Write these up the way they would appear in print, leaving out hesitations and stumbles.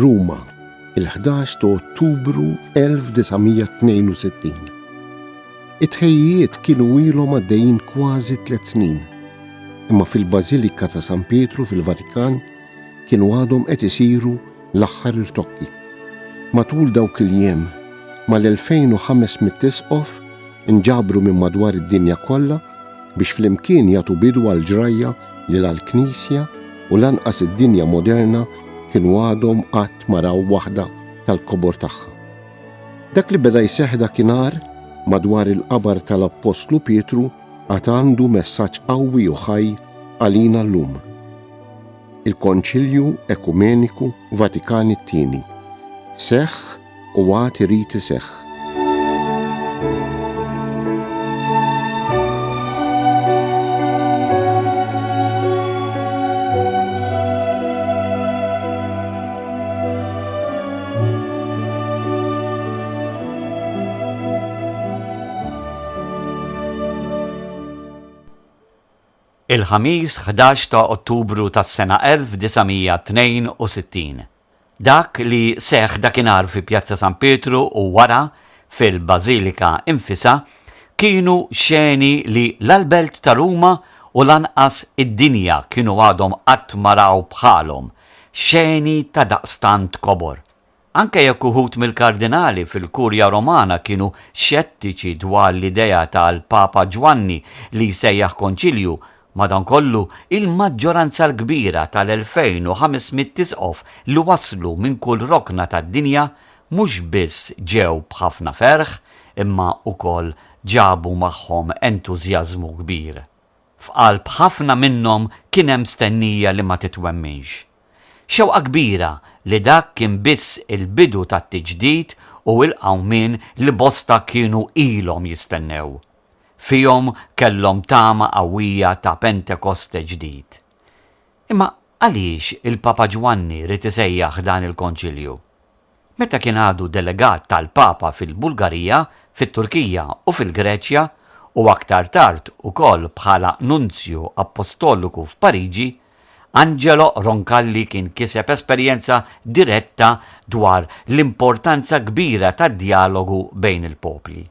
Ruma, il-11 ta' Ottubru 1962. It-tħejjiet kienu ilhom għaddejjin kważi 3 snin, imma fil-Bażilika ta' San Pietru fil-Vatikan kienu għadhom qed isiru l-aħħar irtokki. Matul dawk il-jiem mal-2500 tisqof inġabru minn madwar id-dinja kollha biex flimkien jagħtu bidu għall-ġrajja lil għall-Knisja u lanqas id-dinja moderna kienu għadhom qatt ma raw waħda tal-kobor tagħha. Dak li beda jseħħ dakinhar madwar il-qabar tal-Apostlu Pietru għad għandu messaġġ qawwi u ħaj għalina llum. Il-Konċilju Ekumeniku Vatikani II seħħ u għad irid iseħħ. Il-ħamis 11 ta' Ottubru tas-sena 1962. Dak li seħħ dakinhar fi Pjazza San Pietru u wara fil-Bażilika infisa kienu xeni li l-Albert ta' Ruma u lanqas id-dinja kienu għadhom qatt ma raw bħalhom, xeni ta' daqstant kobor. Anke jekk uħud mill-kardinali fil-Kurja Romana kienu xettiċi dwar l-idea tal-Papa Ġwanni li jsejjaħ konċilju, madankollu il-maġġoranza l-kbira tal-2500 tisqof li waslu minn kull rokna tad-dinja mhux biss ġew b'ħafna ferħ imma wkoll ġabu magħhom entużjażmu kbir. F'qalb ħafna minnhom kien hemm stennija li ma titwemminx. Xewqa kbira li dak kien biss il-bidu tat-tiġdid u l-qawmien li bosta kienu ilhom jistennew. Fihom kellhom tama qawwija ta' Pentekoste ġdid. Imma għaliex il-Papa Ġwanni rid isejjaħ dan il-konċilju? Meta kien għadu delegat tal-Papa fil-Bulgarija, fit-Turkija u fil-Greċja u aktar tard ukoll bħala nunzju apostoliku f'Pariġi, Angelo Roncalli kien kiseb esperjenza diretta dwar l-importanza kbira tad-dialogu bejn il-popli.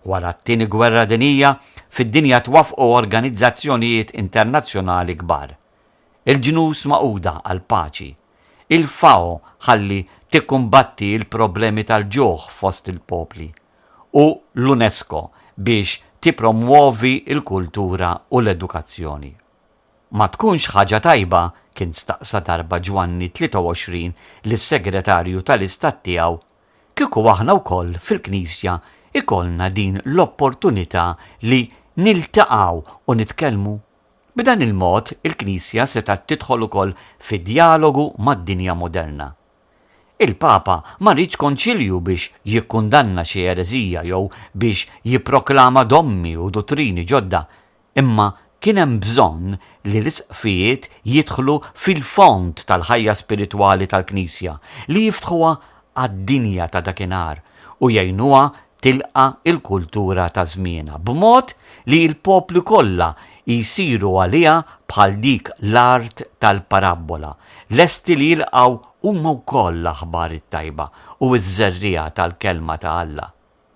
Wara t-tieni gwerra dinjija fid-dinja twafqu organizzazzjonijiet internazzjonali kbar. Il-Ġnus Magħquda għall-Paċi, il-FAO ħalli tikkumbatti l-problemi tal-ġuħ fost il-popli u l-UNESCO biex tippromuovi il-kultura u l-edukazzjoni. Ma tkunx ħaġa tajba kien staqsa darba Ġwanni 23 lis-segretarju tal-istat tiegħu kieku aħna wkoll fil-Knisja ikollna din l-opportunità li niltaqgħu u nitkellmu. B'dan il-mod il-Knisja seta' tidħol ukoll fid-dialogu mad-dinja moderna. Il-Papa ma rridx konċilju biex jikkundanna xi ereżija jew biex jipproklama dommi u dottrini ġodda, imma kien hemm bżonn li l-isqfijiet jidħlu fil-fond tal-ħajja spiritwali tal-Knisja li jiftħuha għad-dinja ta' dakinhar u jgħinuha tilqa il-kultura ta' żmienha b'mod li l-poplu kollha jsiru għaliha bħal dik l-art tal-parabola, lesti li jilqgħu huma wkoll l-aħbar it-tajba u ż-żerriegħa tal-kelma ta' Alla.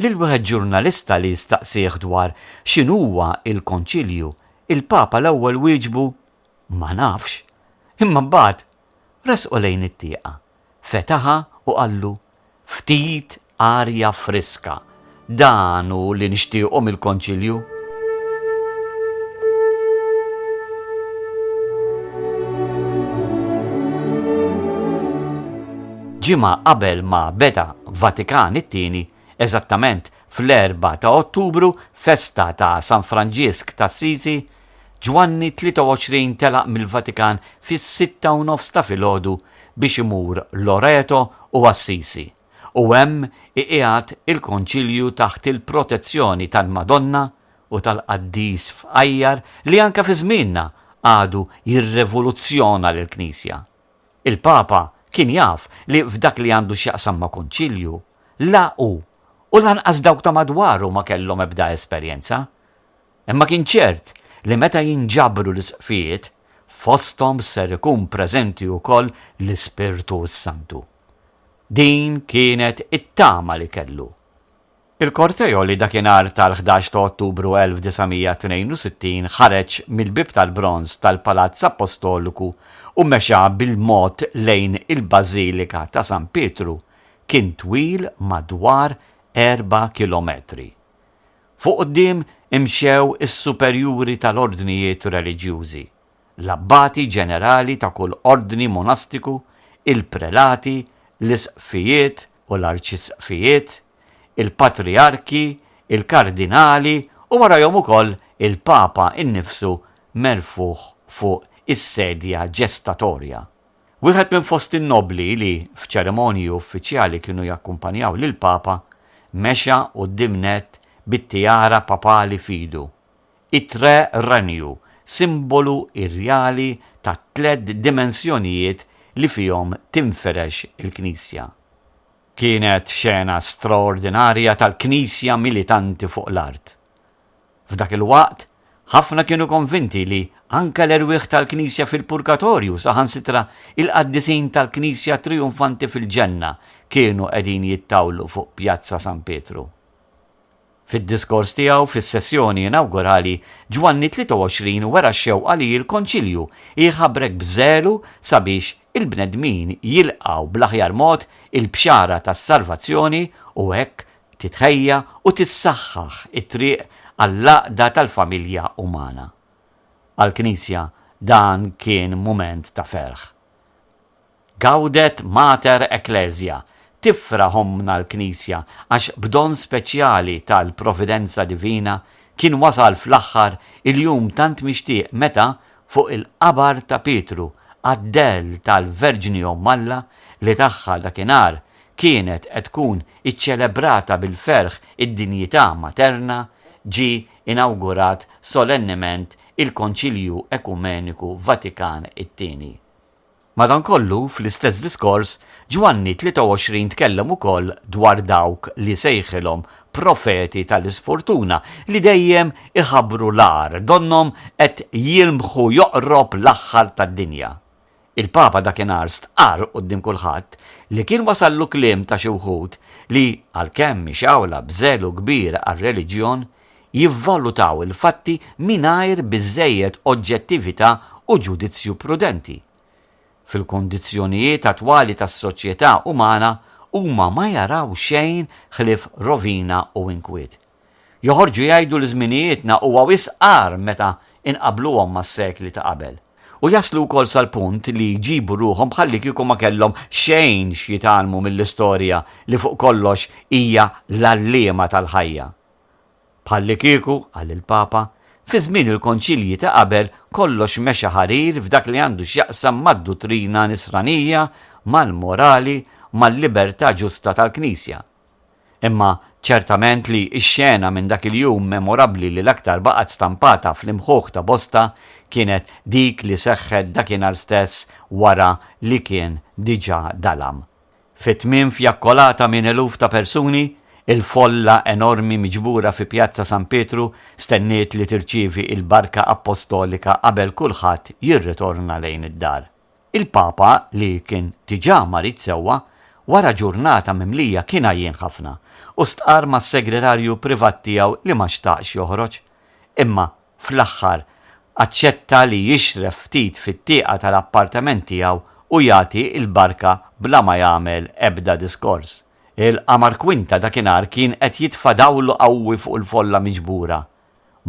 Lil wieħed ġurnalista li jistaqsih dwar x'inhuwa il-konċilju, il-Papa l-ewwel wieġbu ma nafx, imma mbagħad resqu lejn it-tieqa, fetaħa u qallu ftit arja friska. Dan hu li nixtiequ mill-konċilju. Ġimgħa qabel ma beda Vatikan it-tieni, eżattament fl-4 ta' Ottubru, festa ta' San Franġisk t'Assisi, Ġwanni 23 telaq mill-Vatikan fis-6:30 ta' filgħodu biex imur Loreto u Assisi. U hemm iqiegħed il-konċilju taħt il-protezzjoni tal-Madonna u tal-Qaddis f'Qajjar li anke fi żmienna għadu jirrevoluzzjona lill-Knisja. Il-Papa kien jaf li f'dak li għandu x'jaqsam ma' konċilju laqu u lanqas dawk ta' madwaru ma kellhom ebda esperjenza. Imma kien ċert li meta jinġabru l-isqfijiet fosthom ser ikun preżenti wkoll l-Ispirtu Santu. Din kienet it-tama li kellu. Il-kortejo li dakinhar tal-11 ta' Ottubru 1962 ħareġ mill-bib tal-bronz tal-Palazz Apostoliku u mexa bil-mod lejn il-Bażilika ta' San Pietru kien twil madwar 4 kilometri. Fuq quddiem imxew is-superjuri tal-ordnijiet reliġjużi, l-abbati ġenerali ta' kull ordni monastiku, il-prelati, l-isqfijiet u l-arċisqfijiet, il-patriarki, il-kardinali u warahom ukoll il-Papa innifsu merfuħ fuq is-sedja ġestatorja. Wieħed minn fost in-nobli li f'ċerimonji uffiċjali kienu jakkumpanjaw lil Papa mexa quddiem bit-tjara papali fidu. It-tre ranju, simbolu irjali ta' 3 dimensjonijiet li fihom tinferex il-Knisja. Kienet xena straordinarja tal-Knisja militanti fuq l-art. F'dak il-waqt, ħafna kienu konvinti li anke l-erwieħ tal-Knisja fil-Purgatorju saħansitra il-qaddisin tal-Knisja trionfanti fil-ġenna kienu qegħdin jittawlu fuq Pjazza San Pietru. Fid-diskors tiegħu fis-sessjoni inaugurali Ġwanni 23 wera x-xewqa li l-Konċilju jħabbrek bżelu sabiex il-bnedmin jilqgħu bl-aħjar mod il-bxara tas-salvazzjoni u hekk titħejja u tissaħħaħ it-triq għall-għaqda tal-familja umana. Għall-Knisja dan kien mument ta' ferħ. Gaudet Mater Ecclesia, tifraħomna l-Knisja għax b'don speċjali tal-Providenza Divina kien wasal fl-aħħar il-jum tant mixtieq meta fuq il-qabar ta' Pietru għaddell tal-Verġini Ommalla li tagħha dakinhar kienet qed tkun iċċelebrata bil-ferħ id-dinjità materna ġi inawgurat solennement il-Konċilju Ekumeniku Vatikan it-tieni. Madankollu fl-istess diskors Ġwanni 23 tkellem ukoll dwar dawk li sejħilhom profeti tal-isfortuna li dejjem iħabbru l-ar donnom qed jilmħu joqrob l-aħħar tad-dinja. Il-Papa dakinhar stqar quddiem kulħadd li kien wasallu kliem ta' xi wħud li għalkemm ixawla bżelu kbir għar-reliġjon jivvalutaw il-fatti mingħajr biżżejjed oġġettività u ġudizzju prudenti. Fil-kondizzjonijiet attwali tas-soċjetà umana huma ma jaraw xejn ħlief rovina u inkwiet. Joħorġu jgħidu l-żminijietna huwa wisqar meta inqabluhom mas-sekli ta' qabel. U jaslu wkoll sal-punt li jġibu ruhom bħalli kieku ma kellhom xejn x'jitalmu mill-istorja li fuq kollox hija l-allima tal-ħajja. Bħalli kieku, għall il-Papa, fi żmien il-konċilji ta' qabel kollox mexa ħarir f'dak li għandu x'jaqsam mad-dottrina nisranija, mal-morali, mal-libertà ġusta tal-Knisja. Imma ċertament li x-xena minn dak il-jum memorabbli li l-aktar baqgħet stampata fl-imħuħ ta' bosta kienet dik li seħħet dakinhar stess wara li kien diġà dalam. Fit-tmiem fjakkolata minn eluf ta' persuni, il-folla enormi miġbura fi Pjazza San Pietru stenniet li tirċievi il-barka apostolika qabel kulħadd jirritorna lejn id-dar. Il-Papa li kien diġà marit sewwa wara ġurnata mimlija kien għajjien ħafna u stqar mas-segretarju privat tiegħu li ma xtaqx joħroġ, imma fl-aħħar aċċetta li jixref ftit fit-tieqa tal-appartament tiegħu u jagħti il-barka bla ma jagħmel ebda diskors. Il-qamar kwinta dakinhar kien qed jitfa' dawlu qawwi fuq il-folla miġbura.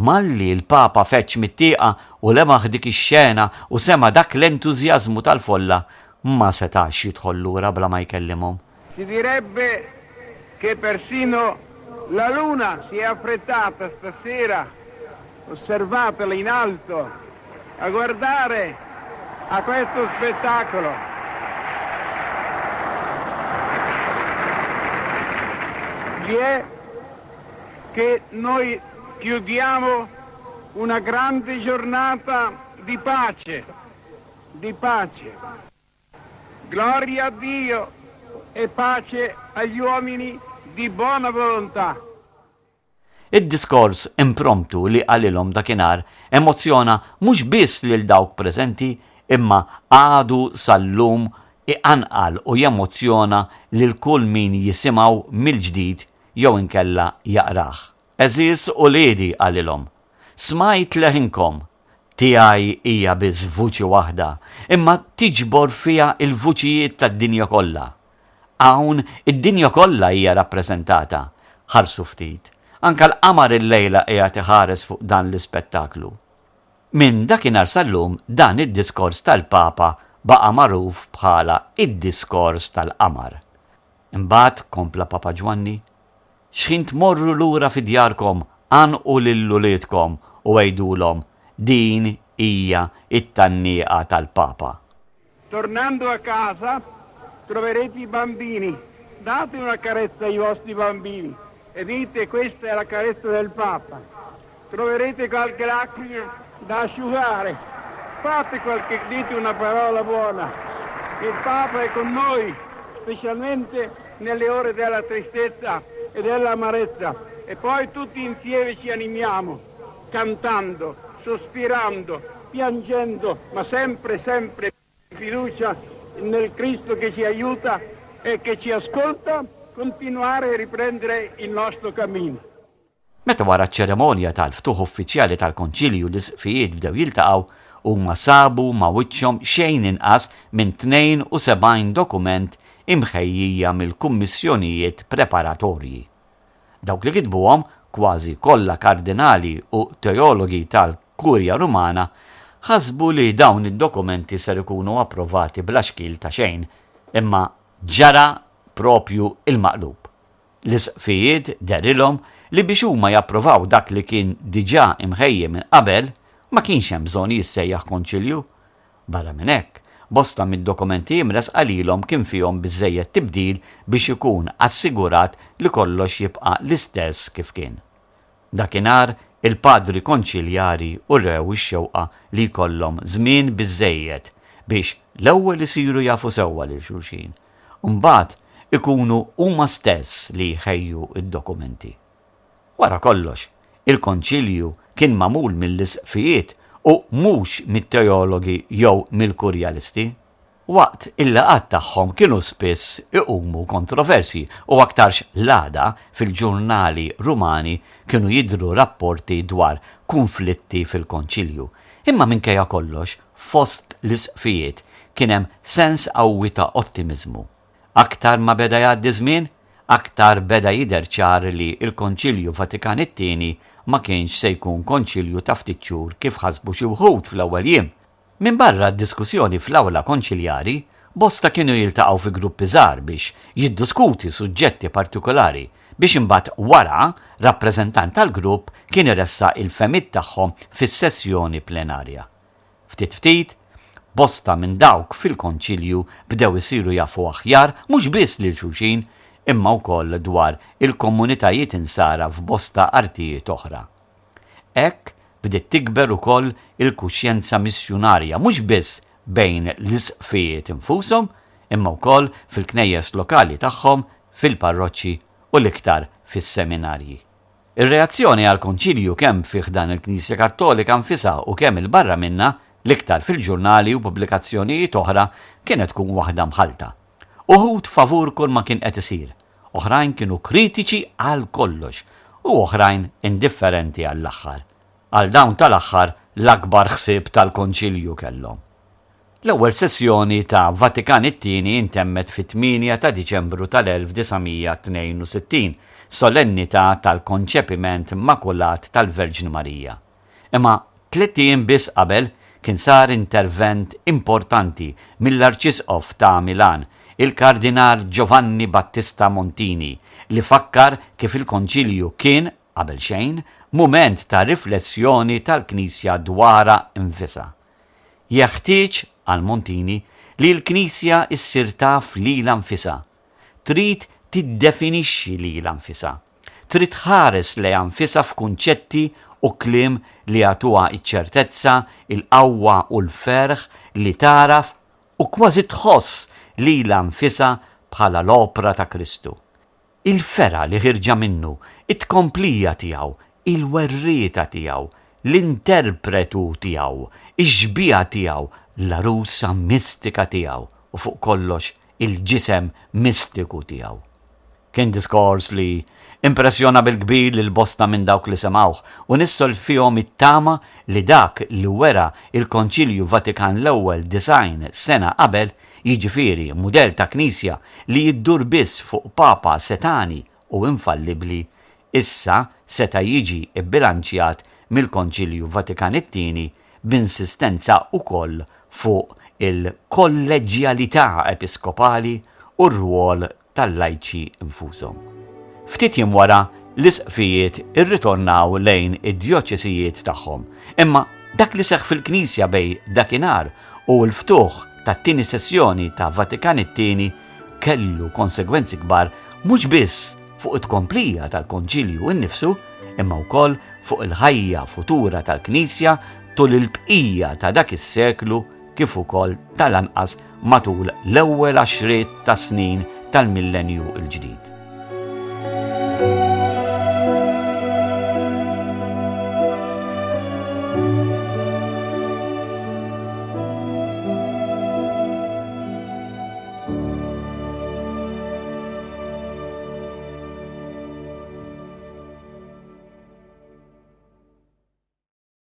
Malli l-Papa feċċ mit-tieqa u lemaħ dik ix-xena u sema dak l-entużjażmu tal-folla ma setax jidħol lura bla ma jkellimhom. Si direbbe che persino la luna si è affrettata stasera, osservatela in alto, a guardare a questo spettacolo. È che noi chiudiamo una grande giornata di pace. Gloria a Dio e pace agli uomini di buona volontà. Id-diskors impromptu li qalilhom dakinhar emozzjona mhux biss lil dawk preżenti imma għadu sal-lum iqanqal u jemozzjona lil kull min jisimgħu mill-ġdid jew inkella jaqrah. Eżis u liedi għalilhom, smajt leħinkom, tiegħi hija biss vuċi waħda, imma tiġbor fiha il-vuċijiet tad-dinja kollha. Hawn id-dinja kollha hija rappreżentata. Ħarsu ftit, anke l-qamar il-lejla qiegħed iħares fuq dan l-ispettaklu. Minn dakinhar sal-lum dan id-diskors tal-Papa baqa' magħruf bħala id-diskors tal-qamar. Imbagħad kompla Papa Ġwanni, x'ħin tmorru lura fi djarkom għanqu lil uliedkom u għejdulhom din hija it-tannieqa tal-Papa. Tornando a casa troverete i bambini, date una carezza ai vostri bambini e dite questa è la carezza del Papa. Troverete qualche lacrima da asciugare, dite una parola buona. Il Papa è con noi, specialmente nelle ore della tristezza e dell'amarezza, e poi tutti insieme ci animiamo, cantando, sospirando, piangendo, ma sempre fiducia nel Cristo che ci aiuta e che ci ascolta, continuare e riprendere il nostro cammino. Meta wara ċ-ċeremonja tal-ftuħ uffiċjali tal-Konċilju l-isqfijiet bdew jiltaqgħu huma sabu ma' wiċċhom xejn inqas minn 72 dokument imħejjija mill-kummissjonijiet preparatorji. Dawk li kitbuhom kważi kollha kardinali u teologi tal-Kurja Rumana ħasbu li dawn id-dokumenti ser ikunu approvati bla xkil ta' xejn, imma ġara propju il-maqlub. L-isqfijiet derilhom li biex huma japprovaw dak li kien diġà imħejjem minn qabel ma kienx hemm bżonn jissejjaħ konċilju. Barra minn hekk, bosta mid-dokumenti imres qalilhom kien fihom biżżejjed tibdil biex ikun assigurat li kollox jibqa' l-istess kif kien. Dakinhar il-padri konċiljari urew ix-xewqa li jkollhom żmien biżżejjed biex l-ewwel isiru jafu sewwa lil xulxin, u mbagħad ikunu huma stess li jħejju id-dokumenti. Wara kollox, il-konċilju kien magħmul mill-isqfijiet u mhux mit-teologi jew mill-kurjalisti. Waqt il-laqgħat tagħhom kienu spiss iqumu kontroversi u aktarx l-għada fil-ġurnali Rumani kienu jidhru rapporti dwar konflitti fil-konċilju. Imma minkejja kollox, fost l-isqfijiet kien hemm sens qawwi ta' ottimiżmu. Aktar ma beda jgħaddi żmien, aktar beda jidher ċar li l-Konċilju Vatikan it-tieni ma kienx se jkun konċilju ta' ftit xhur kif ħasbu xi wħud fl-ewwel jiem. Minn barra d-diskussjoni fl-awla konċiljari, bosta kienu jiltaqgħu fi gruppi żgħar biex jiddiskuti suġġetti partikolari biex imbagħad wara rappreżentant tal-grupp kien iressa il-femiet tagħhom fis-sessjoni plenarja. Ftit bosta minn dawk fil-konċilju bdew isiru jafu aħjar mhux biss lil xulxin imma wkoll dwar il-komunitajiet insara f'bosta artijiet oħra. Hekk bdiet tikber ukoll il-kuxjenza missjonarja mhux biss bejn l-isqfijiet infushom imma wkoll fil-knejjes lokali tagħhom, fil-parroċċi u l-iktar fis-seminarji. Ir-reazzjoni għal konċilju kemm fih dan il-Knisja Kattolika nfisha u kemm il-barra minnha l-iktar fil-ġurnali u pubblikazzjonijiet oħra kienet tkun waħda mħalta. Uħud favur kull ma kien qed isir, oħrajn kienu kritiċi għal kollox u oħrajn indifferenti għall-aħħar. Għal dawn tal-aħħar l-akbar ħsieb tal-konċilju kellhom. L-ewwel sessjoni ta' Vatikan it-tieni intemmet fit-8 ta' Diċembru tal-1962, solennità tal-konċepiment immakulat tal-Verġin Marija. Imma 3 ijiem biss qabel kien sar intervent importanti mill-Arċisqof ta' Milan, il-Kardinal Giovanni Battista Montini, li fakkar kif il-konċilju kien, qabel xejn, mument ta' riflessjoni tal-Knisja dwara infisha. Jeħtieġ għal Montini li l-Knisja issir taf lilha nfisha. Trid tiddefinixxi lilha nfisha. Trid tħares lejha nfisha f'kunċetti u kliem li għatuha iċ-ċertezza, il-qawwa u l-ferħ li taraf u kważi tħoss lilha nfisha bħala l-opra ta' Kristu. Il-fera li ħirġa minnu, it-tkomplija tiegħu, il-werrieta tiegħu, l-interpretu tiegħu, ix-xbija tiegħu, l-arusa mistika tiegħu u fuq kollox il-ġisem mistiku tiegħu. Kien diskors li impressjona bil-kbir lil bosta minn dawk li semawh u nissol fihom it-tama li dak li wera il-Konċilju Vatikan l-ewwel design sena qabel, jiġifieri mudell ta' knisja li jiddur biss fuq papa setani u infallibli, issa seta' jiġi bbilanċjat mill-Konċilju Vatikan it-tieni b'insistenza wkoll fuq il-kolleġjalità episkopali u r-rwol tal-lajċi infushom. Ftit jiem wara l-isqfijiet irritornaw lejn id-djoċesijiet tagħhom, imma dak li seħħ fil-Knisja bej dakinhar u l-ftuħ tat-tieni sessjoni ta' Vatikan it-tieni kellu konsegwenzi kbar mhux biss fuq it-tkomplija tal-Konċilju innifsu, imma wkoll fuq il-ħajja futura tal-Knisja tul il-bqija ta' dak is-seklu kif ukoll tal-anqas matul l-ewwel 10 ta' snin tal-millenju l-ġdid.